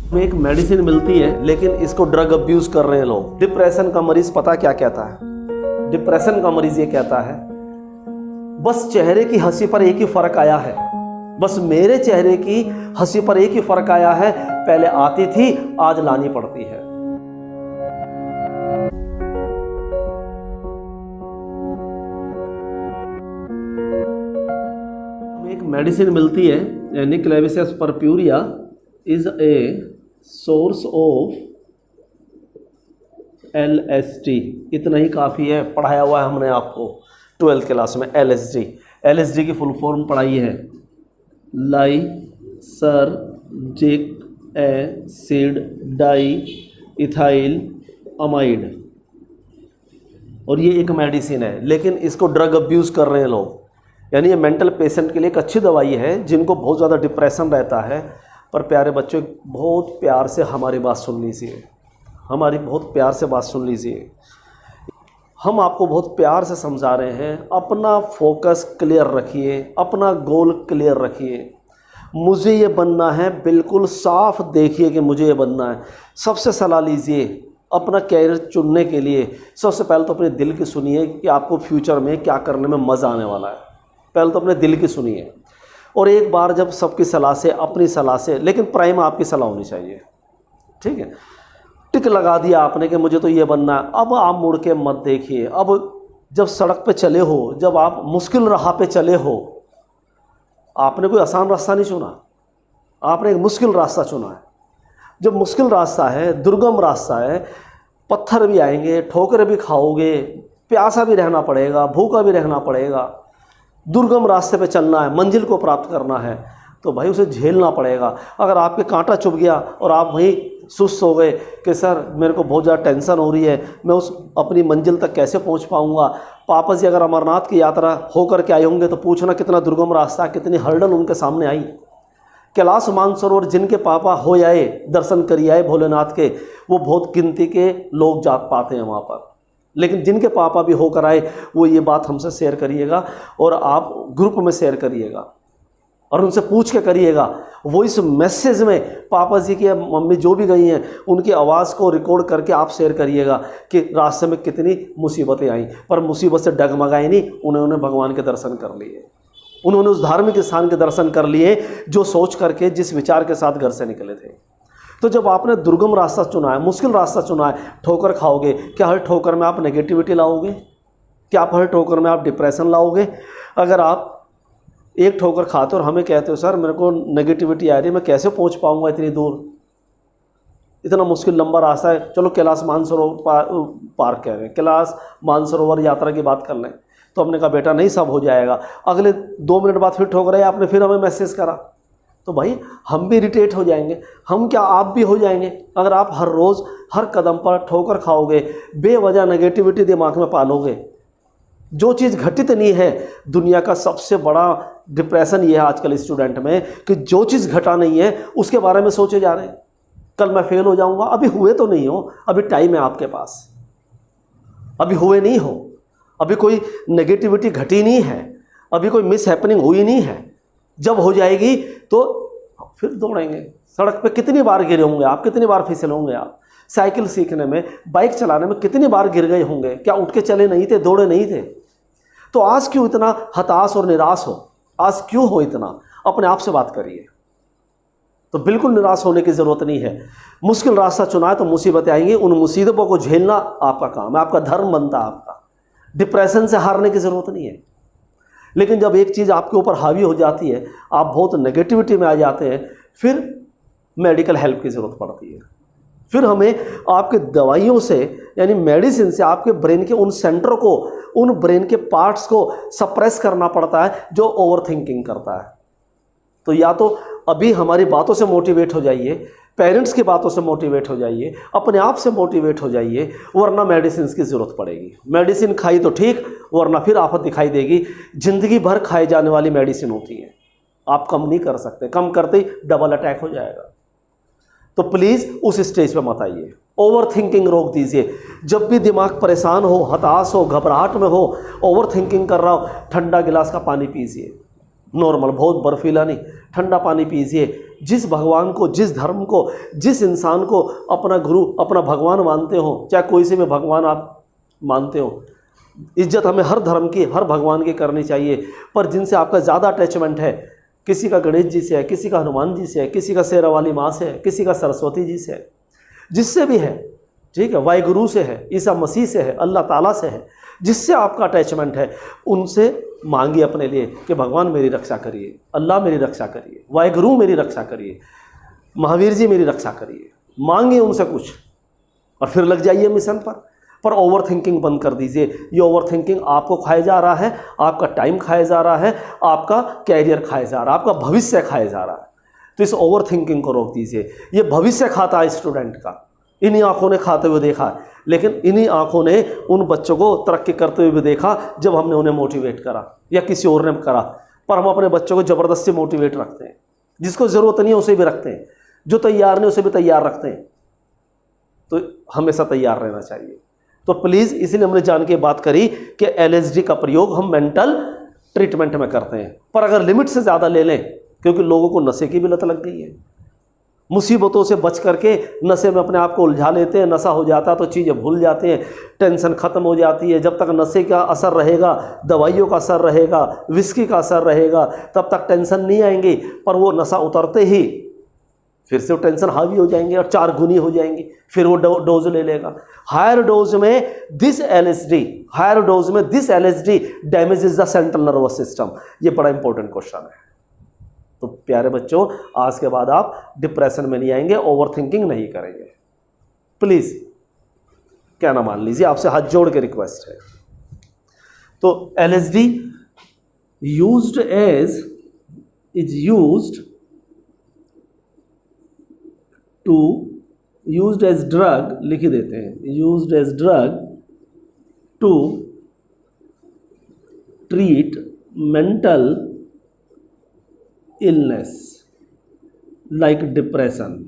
में एक मेडिसिन मिलती है लेकिन इसको ड्रग अब्यूज कर रहे हैं लोग। डिप्रेशन का मरीज पता क्या कहता है? डिप्रेशन का मरीज ये कहता है बस चेहरे की हंसी पर एक ही फर्क आया है, बस मेरे चेहरे की हंसी पर एक ही फर्क आया है, पहले आती थी आज लानी पड़ती है। एक मेडिसिन मिलती है निक्लेविसियस purpurea is a source of LSD। इतना ही काफ़ी है, पढ़ाया हुआ है हमने आपको 12th क्लास में। LSD की फुल फॉर्म पढ़ाई है, lysergic acid di ethyl amide. और ये एक मेडिसिन है लेकिन इसको ड्रग अब्यूज़ कर रहे हैं लोग। यानी ये मेंटल पेशेंट के लिए एक अच्छी दवाई है जिनको बहुत ज़्यादा डिप्रेशन रहता है। पर प्यारे बच्चों, बहुत प्यार से हमारी बात सुन लीजिए, हमारी बहुत प्यार से बात सुन लीजिए। हम आपको बहुत प्यार से समझा रहे हैं, अपना फोकस क्लियर रखिए, अपना गोल क्लियर रखिए। मुझे ये बनना है, बिल्कुल साफ देखिए कि मुझे ये बनना है। सबसे सलाह लीजिए अपना कैरियर चुनने के लिए। सबसे पहले तो अपने दिल की सुनिए कि आपको फ्यूचर में क्या करने में मज़ा आने वाला है। पहले तो अपने दिल की सुनिए, और एक बार जब सबकी सलाह से, अपनी सलाह से, लेकिन प्राइम आपकी सलाह होनी चाहिए, ठीक है। टिक लगा दिया आपने कि मुझे तो ये बनना है, अब आप मुड़ के मत देखिए। अब जब सड़क पे चले हो, जब आप मुश्किल राह पे चले हो, आपने कोई आसान रास्ता नहीं चुना, आपने एक मुश्किल रास्ता चुना है। जब मुश्किल रास्ता है, दुर्गम रास्ता है, पत्थर भी आएंगे, ठोकरें भी खाओगे, प्यासा भी रहना पड़ेगा, भूखा भी रहना पड़ेगा। दुर्गम रास्ते पे चलना है, मंजिल को प्राप्त करना है तो भाई उसे झेलना पड़ेगा। अगर आपके कांटा चुभ गया और आप वहीं सुस्त हो गए कि सर मेरे को बहुत ज़्यादा टेंशन हो रही है, मैं उस अपनी मंजिल तक कैसे पहुंच पाऊंगा। पापा जी अगर अमरनाथ की यात्रा होकर के आए होंगे तो पूछना कितना दुर्गम रास्ता, कितनी हर्डल उनके सामने आई। कैलाश मानसरोवर जिनके पापा हो आए, दर्शन करिए आए भोलेनाथ के, वो बहुत गिनती के लोग जा पाते हैं वहाँ पर। लेकिन जिनके पापा भी होकर आए वो ये बात हमसे शेयर करिएगा, और आप ग्रुप में शेयर करिएगा और उनसे पूछ के करिएगा। वो इस मैसेज में पापा जी की, मम्मी जो भी गई हैं, उनकी आवाज़ को रिकॉर्ड करके आप शेयर करिएगा कि रास्ते में कितनी मुसीबतें आई, पर मुसीबत से डगमगाई नहीं, उन्होंने भगवान के दर्शन कर लिए, उन्होंने उस धार्मिक स्थान के दर्शन कर लिए जो सोच करके, जिस विचार के साथ घर से निकले थे। तो जब आपने दुर्गम रास्ता चुना है, मुश्किल रास्ता चुना है, ठोकर खाओगे। क्या हर ठोकर में आप नेगेटिविटी लाओगे? क्या आप हर ठोकर में आप डिप्रेशन लाओगे? अगर आप एक ठोकर खाते हो और हमें कहते हो सर मेरे को नेगेटिविटी आ रही है, मैं कैसे पहुंच पाऊंगा इतनी दूर, इतना मुश्किल लंबा रास्ता है, चलो कैलाश मानसरोवर पार्क कह रहे हैं, कैलाश मानसरोवर यात्रा की बात कर लें। तो हमने कहा बेटा नहीं, सब हो जाएगा। अगले 2 मिनट बाद फिर ठोकर आए, आपने फिर हमें मैसेज करा। तो भाई हम भी इरिटेट हो जाएंगे, हम क्या आप भी हो जाएंगे अगर आप हर रोज़ हर कदम पर ठोकर खाओगे, बेवजह नेगेटिविटी दिमाग में पालोगे। जो चीज़ घटित नहीं है, दुनिया का सबसे बड़ा डिप्रेशन ये है आजकल स्टूडेंट में कि जो चीज़ घटा नहीं है उसके बारे में सोचे जा रहे हैं। कल मैं फेल हो जाऊंगा, अभी हुए तो नहीं हो, अभी टाइम है आपके पास, अभी हुए नहीं हो, अभी कोई नेगेटिविटी घटी नहीं है, अभी कोई मिस हैपनिंग हुई नहीं है। जब हो जाएगी तो फिर दौड़ेंगे। सड़क पे कितनी बार गिरे होंगे आप, कितनी बार फिसल होंगे आप। साइकिल सीखने में, बाइक चलाने में कितनी बार गिर गए होंगे। क्या उठ के चले नहीं थे, दौड़े नहीं थे? तो आज क्यों इतना हताश और निराश हो? आज क्यों हो इतना? अपने आप से बात करिए। तो बिल्कुल निराश होने की ज़रूरत नहीं है। मुश्किल रास्ता चुना है तो मुसीबतें आएंगी, उन मुसीबतों को झेलना आपका काम है, आपका धर्म बनता है आपका। डिप्रेशन से हारने की ज़रूरत नहीं है। लेकिन जब एक चीज़ आपके ऊपर हावी हो जाती है, आप बहुत नेगेटिविटी में आ जाते हैं, फिर मेडिकल हेल्प की ज़रूरत पड़ती है। फिर हमें आपके दवाइयों से, यानी मेडिसिन से, आपके ब्रेन के उन सेंटर को, उन ब्रेन के पार्ट्स को सप्रेस करना पड़ता है जो ओवर थिंकिंग करता है। तो या तो अभी हमारी बातों से मोटिवेट हो जाइए, पेरेंट्स की बातों से मोटिवेट हो जाइए, अपने आप से मोटिवेट हो जाइए, वरना मेडिसिन की ज़रूरत पड़ेगी। मेडिसिन खाई तो ठीक, वरना फिर आफत दिखाई देगी। ज़िंदगी भर खाई जाने वाली मेडिसिन होती है, आप कम नहीं कर सकते, कम करते ही डबल अटैक हो जाएगा। तो प्लीज़ उस स्टेज पे मत आइए, ओवर थिंकिंग रोक दीजिए। जब भी दिमाग परेशान हो, हताश हो, घबराहट में हो, ओवर थिंकिंग कर रहा हो, ठंडा गिलास का पानी पीजिए, नॉर्मल, बहुत बर्फीला नहीं, ठंडा पानी पीजिए। जिस भगवान को, जिस धर्म को, जिस इंसान को अपना गुरु, अपना भगवान मानते हो, चाहे कोई से भी भगवान आप मानते हो, इज्जत हमें हर धर्म की, हर भगवान की करनी चाहिए। पर जिनसे आपका ज़्यादा अटैचमेंट है, किसी का गणेश जी से है, किसी का हनुमान जी से है, किसी का शेरा वाली माँ से है, किसी का सरस्वती जी से है, जिससे भी है, ठीक है, वाहिगुरु से है, ईसा मसीह से है, अल्लाह ताला से है, जिससे आपका अटैचमेंट है, उनसे मांगिए अपने लिए कि भगवान मेरी रक्षा करिए, अल्लाह मेरी रक्षा करिए, वाहिगुरु मेरी रक्षा करिए, महावीर जी मेरी रक्षा करिए। मांगिए उनसे कुछ और फिर लग जाइए मिशन पर ओवर थिंकिंग बंद कर दीजिए। ये ओवर थिंकिंग आपको खाए जा रहा है, आपका टाइम खाया जा रहा है, आपका कैरियर खाया जा रहा है, आपका भविष्य खाया जा रहा है। तो इस ओवर थिंकिंग को रोक दीजिए। ये भविष्य खाता है स्टूडेंट का, इन्हीं आंखों ने खाते हुए देखा है, लेकिन इन्हीं आंखों ने उन बच्चों को तरक्की करते हुए भी देखा जब हमने उन्हें मोटिवेट करा या किसी और ने करा। पर हम अपने बच्चों को ज़बरदस्ती मोटिवेट रखते हैं, जिसको ज़रूरत नहीं है उसे भी रखते हैं, जो तैयार नहीं उसे भी तैयार रखते हैं। तो हमेशा तैयार रहना चाहिए। तो प्लीज़, इसलिए हमने जान के बात करी कि LSD का प्रयोग हम मेंटल ट्रीटमेंट में करते हैं, पर अगर लिमिट से ज़्यादा ले लें, क्योंकि लोगों को नशे की भी लत लग गई है, मुसीबतों से बच करके नशे में अपने आप को उलझा लेते हैं, नशा हो जाता है तो चीज़ें भूल जाते हैं, टेंशन ख़त्म हो जाती है। जब तक नशे का असर रहेगा, दवाइयों का असर रहेगा, विस्की का असर रहेगा, तब तक टेंशन नहीं आएंगी। पर वो नशा उतरते ही फिर से वो टेंशन हावी हो जाएंगे और 4 गुनी हो जाएंगी, फिर वो डोज ले लेगा। हायर डोज में this LSD damages the central nervous system. ये बड़ा इंपॉर्टेंट क्वेश्चन है। तो प्यारे बच्चों, आज के बाद आप डिप्रेशन में नहीं आएंगे, ओवर थिंकिंग नहीं करेंगे। प्लीज़ कहना मान लीजिए, आपसे हाथ जोड़ के रिक्वेस्ट है। तो LSD is used as drug, लिख ही देते हैं, used as drug to treat mental illness like depression.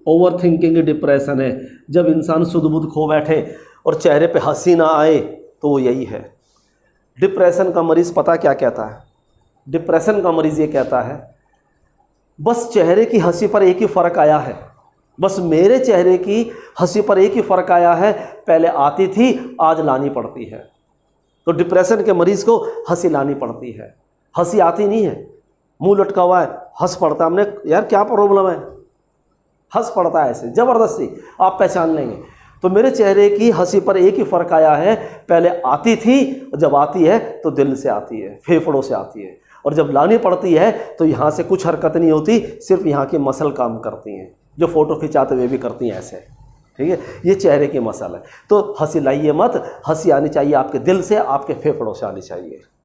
Over thinking depression है, जब इंसान सुध बुध खो बैठे और चेहरे पे हंसी ना आए, तो वो यही है। डिप्रेशन का मरीज़ पता क्या कहता है? डिप्रेशन का मरीज़ ये कहता है, बस चेहरे की हंसी पर एक ही फ़र्क आया है, बस मेरे चेहरे की हंसी पर एक ही फ़र्क आया है, पहले आती थी, आज लानी पड़ती है। तो डिप्रेशन के मरीज़ को हंसी लानी पड़ती है, हंसी आती नहीं है, मुंह लटका हुआ है, हंस पड़ता है। हमने यार क्या प्रॉब्लम है, हंस पड़ता है ऐसे ज़बरदस्ती, आप पहचान लेंगे। तो मेरे चेहरे की हंसी पर एक ही फ़र्क आया है, पहले आती थी, जब आती है तो दिल से आती है, फेफड़ों से आती है, और जब लानी पड़ती है तो यहाँ से कुछ हरकत नहीं होती, सिर्फ यहाँ की मसल काम करती हैं, जो फ़ोटो खिंचाते हुए भी करती हैं ऐसे, ठीक है। ये चेहरे की मसल है। तो हंसी लाइए मत, हंसी आनी चाहिए आपके दिल से, आपके फेफड़ों से आनी चाहिए।